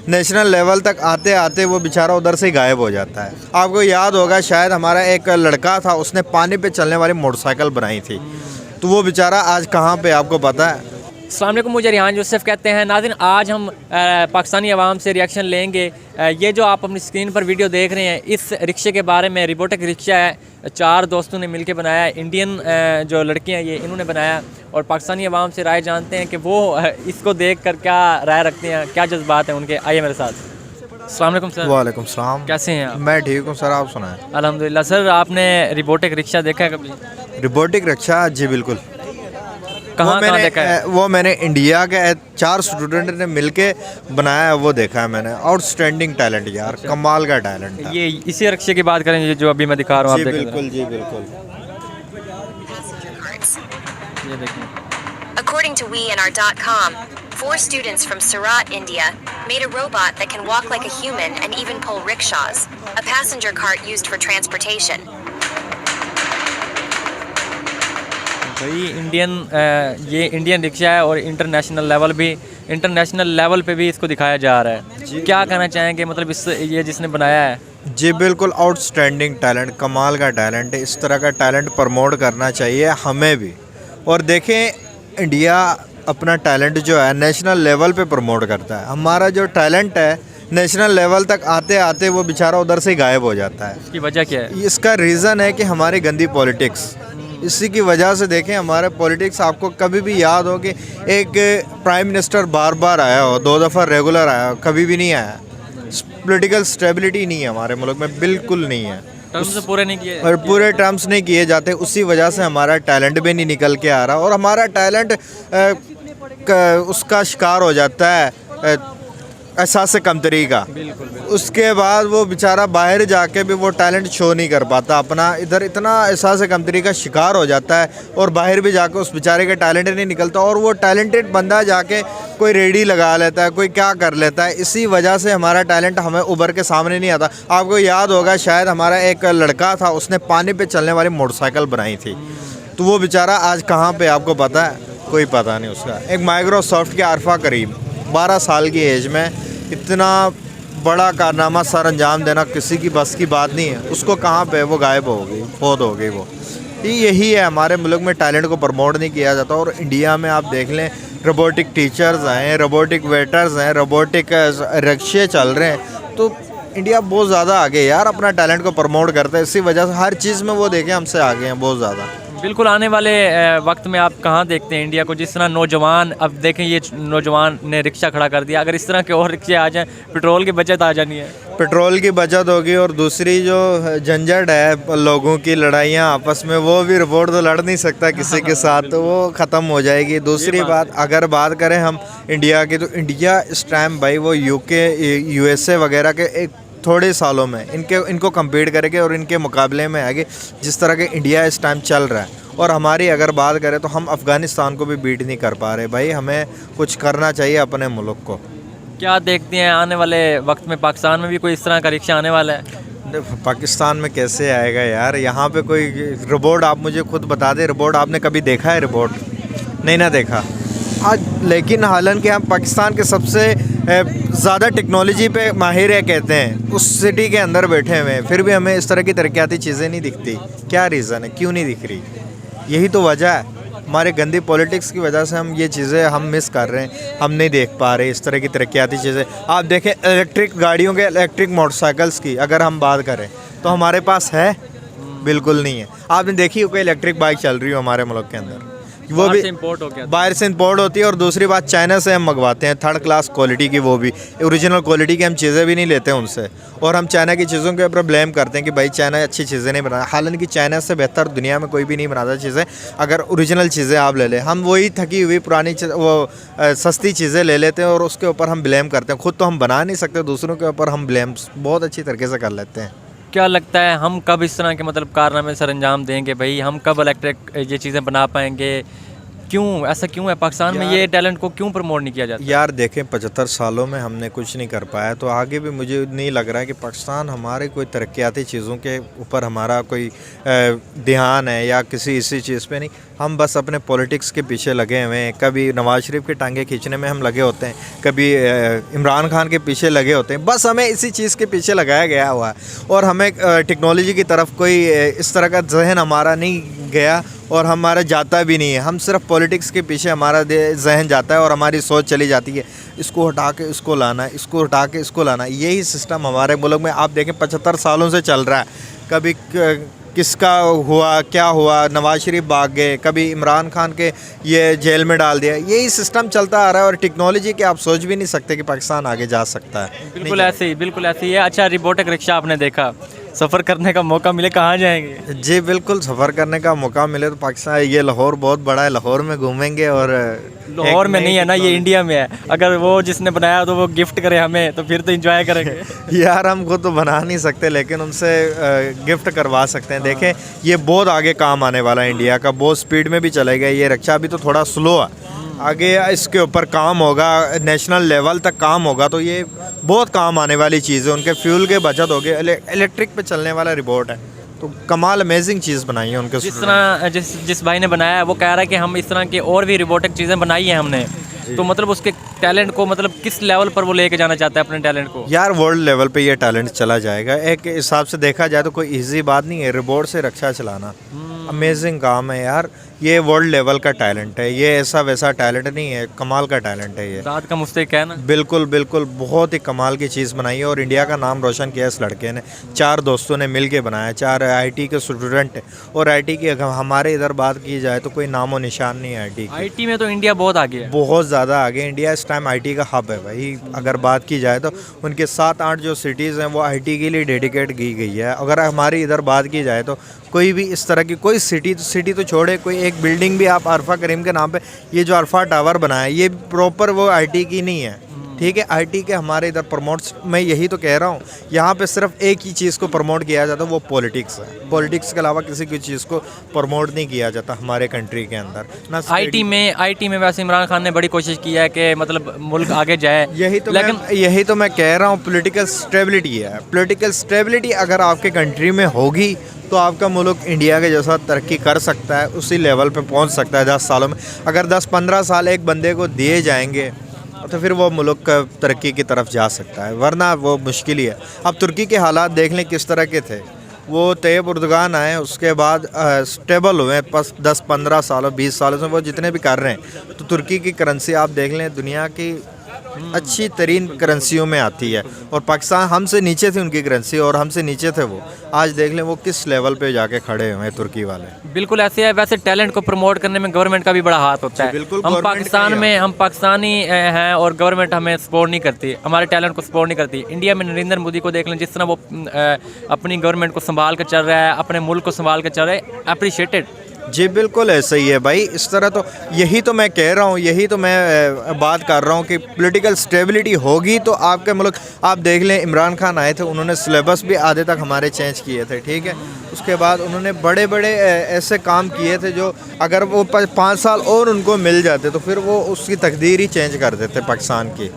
National level तक आते आते वो बेचारा उधर से ही गायब हो जाता है। आपको याद होगा शायद हमारा एक लड़का था, उसने पानी पे चलने वाली मोटरसाइकिल बनाई थी, तो वो बेचारा आज कहाँ पे आपको पता है। अस्सलाम वालेकुम, मुझे रिहान यूसुफ कहते हैं। नाज़रीन, आज हम पाकिस्तानी अवाम से रिएक्शन लेंगे। ये जो आप अपनी स्क्रीन पर वीडियो देख रहे हैं, इस रिक्शे के बारे में, रोबोटिक रिक्शा है, 4 दोस्तों ने मिलकर बनाया है। इंडियन जो लड़के हैं ये इन्होंने बनाया, और पाकिस्तानी अवाम से राय जानते हैं कि वो इसको देख कर क्या राय रखते हैं, क्या जज्बात हैं उनके। आइए मेरे साथ। अस्सलाम वालेकुम सर। वालेकुम सलाम। कैसे हैं आप? मैं ठीक हूँ सर, आप सुनाएं। अल्हम्दुलिल्लाह। सर, आपने रोबोटिक रिक्शा देखा है कभी? रोबोटिक रिक्शा, जी बिल्कुल। कहाँ देखा है? वो मैंने इंडिया के 4 स्टूडेंट ने मिलके बनाया है, वो देखा है मैंने। आउटस्टैंडिंग टैलेंट यार, कमाल का टैलेंट है। ये इसी रिक्शे की बात करेंगे जो अभी मैं दिखा रहा हूँ, आप देख रहे हैं। बिल्कुल जी बिल्कुल। ये देखिए। According to WeAndOur.com, 4 students from Surat, India, made a robot that can walk like a human and even pull rickshaws, a passenger cart used for transportation. भाई ये इंडियन रिक्शा है, और इंटरनेशनल लेवल पे भी इसको दिखाया जा रहा है। क्या कहना चाहेंगे, मतलब ये जिसने बनाया है? जी बिल्कुल, आउटस्टैंडिंग टैलेंट, कमाल का टैलेंट है। इस तरह का टैलेंट प्रमोट करना चाहिए हमें भी। और देखें, इंडिया अपना टैलेंट जो है नेशनल लेवल पे प्रमोट करता है। हमारा जो टैलेंट है नेशनल लेवल तक आते आते वो बेचारा उधर से ही गायब हो जाता है। इसकी वजह क्या है? इसका रीज़न है कि हमारी गंदी पॉलिटिक्स। इसी की वजह से देखें, हमारे पॉलिटिक्स, आपको कभी भी याद हो कि एक प्राइम मिनिस्टर बार बार आया हो, 2 दफ़ा रेगुलर आया हो, कभी भी नहीं आया। पॉलिटिकल स्टेबिलिटी नहीं है हमारे मुल्क में, बिल्कुल नहीं है। टर्म्स पूरे नहीं किए, और पूरे टर्म्स नहीं किए जाते। उसी वजह से हमारा टैलेंट भी नहीं निकल के आ रहा, और हमारा टैलेंट उसका शिकार हो जाता है एहसास कमतरी का। उसके बाद वो बेचारा बाहर जाके भी वो टैलेंट शो नहीं कर पाता अपना। इधर इतना एहसास कमतरी का शिकार हो जाता है, और बाहर भी जाके उस बेचारे का टैलेंट नहीं निकलता, और वो टैलेंटेड बंदा जाके कोई रेडी लगा लेता है, कोई क्या कर लेता है। इसी वजह से हमारा टैलेंट हमें उभर के सामने नहीं आता। आपको याद होगा शायद हमारा एक लड़का था, उसने पानी पे चलने वाली मोटरसाइकिल बनाई थी, तो वो बेचारा आज कहाँ पे आपको पता है? कोई पता नहीं उसका। एक माइक्रोसॉफ्ट के आरफा करीम 12 साल की एज में इतना बड़ा कारनामा सर अंजाम देना किसी की बस की बात नहीं है। उसको कहाँ पे वो गायब हो गई, फौत हो गई वो। यही है, हमारे मुल्क में टैलेंट को प्रमोट नहीं किया जाता। और इंडिया में आप देख लें, रोबोटिक टीचर्स हैं, रोबोटिक वेटर्स हैं, रोबोटिक रिक्शे चल रहे हैं, तो इंडिया बहुत ज़्यादा आगे यार अपना टैलेंट को प्रमोट करता है। इसी वजह से हर चीज़ में वो देखें हमसे आगे हैं बहुत ज़्यादा। बिल्कुल। आने वाले वक्त में आप कहाँ देखते हैं इंडिया को? जिस तरह नौजवान, अब देखें ये नौजवान ने रिक्शा खड़ा कर दिया, अगर इस तरह के और रिक्शे आ जाएं, पेट्रोल की बचत आ जानी है। पेट्रोल की बचत होगी, और दूसरी जो झंझट है लोगों की लड़ाइयाँ आपस में, वो भी रोबोट तो लड़ नहीं सकता किसी के साथ, तो वो ख़त्म हो जाएगी। दूसरी बात, अगर बात करें हम इंडिया की, तो इंडिया इस टाइम भाई वो UK USA वगैरह के एक थोड़े सालों में इनको कम्पीट करेंगे, और इनके मुकाबले में आगे जिस तरह के इंडिया इस टाइम चल रहा है। और हमारी अगर बात करें तो हम अफ़गानिस्तान को भी बीट नहीं कर पा रहे। भाई हमें कुछ करना चाहिए अपने मुल्क को। क्या देखते हैं आने वाले वक्त में पाकिस्तान में भी कोई इस तरह का रिक्शा आने वाला है? पाकिस्तान में कैसे आएगा यार? यहाँ पे कोई रोबोट, आप मुझे खुद बता दें, रोबोट आपने कभी देखा है? रोबोट नहीं ना देखा आज। लेकिन हालांकि हम पाकिस्तान के सबसे ज़्यादा टेक्नोलॉजी पे माहिर है कहते हैं, उस सिटी के अंदर बैठे हुए हैं, फिर भी हमें इस तरह की तरक्याती चीज़ें नहीं दिखती। क्या रीज़न है, क्यों नहीं दिख रही? यही तो वजह है, हमारे गंदी पॉलिटिक्स की वजह से हम ये चीज़ें हम मिस कर रहे हैं, हम नहीं देख पा रहे इस तरह की तरक्याती चीज़ें। आप देखें, इलेक्ट्रिक गाड़ियों के, इलेक्ट्रिक मोटरसाइकिल्स की अगर हम बात करें तो हमारे पास है? बिल्कुल नहीं है। आपने देखी कोई इलेक्ट्रिक बाइक चल रही हो हमारे मुल्क के अंदर? वो भी इंपोर्ट हो गया, बाहर से इंपोर्ट होती है। और दूसरी बात, चाइना से हम मंगवाते हैं, 3rd क्लास क्वालिटी की, वो भी ओरिजिनल क्वालिटी की हम चीज़ें भी नहीं लेते उनसे, और हम चाइना की चीज़ों के ऊपर ब्लेम करते हैं कि भाई चाइना अच्छी चीज़ें नहीं बना। हालांकि चाइना से बेहतर दुनिया में कोई भी नहीं बनाता चीज़ें। अगर ओरिजिनल चीज़ें आप ले लें, हम वही थकी हुई पुरानी सस्ती चीज़ें ले लेते हैं, और उसके ऊपर हम ब्लेम करते हैं। खुद तो हम बना नहीं सकते, दूसरों के ऊपर हम ब्लेम बहुत अच्छी तरीके से कर लेते हैं। क्या लगता है हम कब इस तरह के मतलब कारनामे सर अंजाम देंगे? भाई हम कब इलेक्ट्रिक ये चीज़ें बना पाएंगे? क्यों ऐसा क्यों है पाकिस्तान में, ये टैलेंट को क्यों प्रमोट नहीं किया जाता? यार देखें 75 सालों में हमने कुछ नहीं कर पाया, तो आगे भी मुझे नहीं लग रहा है कि पाकिस्तान हमारे कोई तरक्याती चीज़ों के ऊपर हमारा कोई ध्यान है या किसी इसी चीज़ पे नहीं। हम बस अपने पॉलिटिक्स के पीछे लगे हुए हैं। कभी नवाज़ शरीफ के टांगे खींचने में हम लगे होते हैं, कभी इमरान खान के पीछे लगे होते हैं। बस हमें इसी चीज़ के पीछे लगाया गया हुआ है और हमें टेक्नोलॉजी की तरफ कोई इस तरह का जहन हमारा नहीं गया और हमारा जाता भी नहीं है। हम सिर्फ पॉलिटिक्स के पीछे हमारा जहन जाता है और हमारी सोच चली जाती है, इसको हटा के इसको लाना है, इसको हटा के इसको लाना है। यही सिस्टम हमारे मुल्क में आप देखें 75 सालों से चल रहा है। कभी किसका हुआ, क्या हुआ, नवाज शरीफ भाग गए, कभी इमरान खान के ये जेल में डाल दिया। यही सिस्टम चलता आ रहा है और टेक्नोलॉजी के आप सोच भी नहीं सकते कि पाकिस्तान आगे जा सकता है। बिल्कुल ऐसे ही, बिल्कुल ऐसे ही है। अच्छा, रोबोटिक रिक्शा आपने देखा, सफ़र करने का मौका मिले कहाँ जाएंगे? जी बिल्कुल, सफ़र करने का मौका मिले तो पाकिस्तान, ये लाहौर बहुत बड़ा है, लाहौर में घूमेंगे। और लाहौर में नहीं है ना, ये इंडिया में है। अगर वो जिसने बनाया तो वो गिफ्ट करे हमें, तो फिर तो एंजॉय करेंगे। यार हम खुद तो बना नहीं सकते, लेकिन उनसे गिफ्ट करवा सकते हैं। देखें ये बहुत आगे काम आने वाला है, इंडिया का बहुत स्पीड में भी चलेगा। ये रिक्शा अभी तो थोड़ा स्लो है, आगे इसके ऊपर काम होगा, नेशनल लेवल तक काम होगा, तो ये बहुत काम आने वाली चीज़ है। उनके फ्यूल के बचत हो गए, इलेक्ट्रिक पे चलने वाला रोबोट है, तो कमाल अमेजिंग चीज़ बनाई है उनके। जिस भाई ने बनाया है वो कह रहा है कि हम इस तरह की और भी रोबोटिक चीज़ें बनाई हैं हमने, तो मतलब उसके टैलेंट को, मतलब किस लेवल पर वो लेके जाना चाहता है अपने टैलेंट को? यार वर्ल्ड लेवल पे ये टैलेंट चला जाएगा। एक हिसाब से देखा जाए तो कोई इजी बात नहीं है रोबोट से रिक्शा चलाना। अमेजिंग काम है यार, ये वर्ल्ड लेवल का टैलेंट है, ये ऐसा वैसा टैलेंट नहीं है, कमाल का टैलेंट है ये। दाद का मुस्तहिक है ना? बिल्कुल बिल्कुल, बहुत ही कमाल की चीज़ बनाई है और इंडिया का नाम रोशन किया इस लड़के ने। 4 दोस्तों ने मिल के बनाया, 4 आईटी के स्टूडेंट है। और आईटी की अगर हमारे इधर बात की जाए तो कोई नामो निशान नहीं है आईटी की। आईटी में तो इंडिया बहुत आगे है, बहुत ज़्यादा आगे। इंडिया इस टाइम आईटी का हब है भाई। अगर बात की जाए तो उनके 7-8 जो सिटीज़ हैं वो आईटी के लिए डेडिकेट की गई है। अगर हमारी इधर बात की जाए तो कोई भी इस तरह की कोई सिटी तो छोड़े, कोई एक बिल्डिंग भी आप अरफा करीम के नाम पे, ये जो अरफा टावर बनाया है ये प्रॉपर वो आईटी की नहीं है, ठीक है। आईटी के हमारे इधर प्रमोट्स, मैं यही तो कह रहा हूँ, यहाँ पे सिर्फ एक ही चीज़ को प्रमोट किया जाता है, वो पॉलिटिक्स है। पॉलिटिक्स के अलावा किसी की चीज़ को प्रमोट नहीं किया जाता हमारे कंट्री के अंदर ना। आईटी में वैसे इमरान खान ने बड़ी कोशिश की है कि मतलब मुल्क आगे जाए। यही तो मैं कह रहा हूँ, पॉलिटिकल स्टेबिलिटी है। पॉलिटिकल स्टेबिलिटी अगर आपके कंट्री में होगी तो आपका मुल्क इंडिया के जैसा तरक्की कर सकता है, उसी लेवल पे पहुंच सकता है 10 सालों में। अगर 10-15 साल एक बंदे को दिए जाएंगे तो फिर वो मुल्क तरक्की की तरफ जा सकता है, वरना वो मुश्किल ही है। अब तुर्की के हालात देख लें किस तरह के थे। वो तैयब उर्दगान आए, उसके बाद स्टेबल हुए, बस 10-15 सालों 20 सालों से वो जितने भी कर रहे हैं। तो तुर्की की करेंसी आप देख लें, दुनिया की अच्छी तरीन करेंसियों में आती है और पाकिस्तान हमसे नीचे थी उनकी करेंसी और हमसे नीचे थे वो। आज देख लें वो किस लेवल पे जाके खड़े हुए हैं तुर्की वाले। बिल्कुल ऐसे है। वैसे टैलेंट को प्रमोट करने में गवर्नमेंट का भी बड़ा हाथ होता है। बिल्कुल, हम पाकिस्तानी हैं और गवर्नमेंट हमें सपोर्ट नहीं करती, हमारे टैलेंट को सपोर्ट नहीं करती। इंडिया में नरेंद्र मोदी को देख लें, जिस तरह वो अपनी गवर्नमेंट को संभाल कर चल रहा है, अपने मुल्क को संभाल कर चल रहा है, अप्रिशिएटेड। जी बिल्कुल ऐसा ही है भाई। इस तरह तो यही तो मैं कह रहा हूँ, यही तो मैं बात कर रहा हूँ कि पॉलिटिकल स्टेबिलिटी होगी तो आपके मुल्क। आप देख लें इमरान खान आए थे, उन्होंने सिलेबस भी आधे तक हमारे चेंज किए थे, ठीक है। उसके बाद उन्होंने बड़े बड़े ऐसे काम किए थे जो अगर वो 5 साल और उनको मिल जाते तो फिर वो उसकी तकदीर ही चेंज कर देते पाकिस्तान की।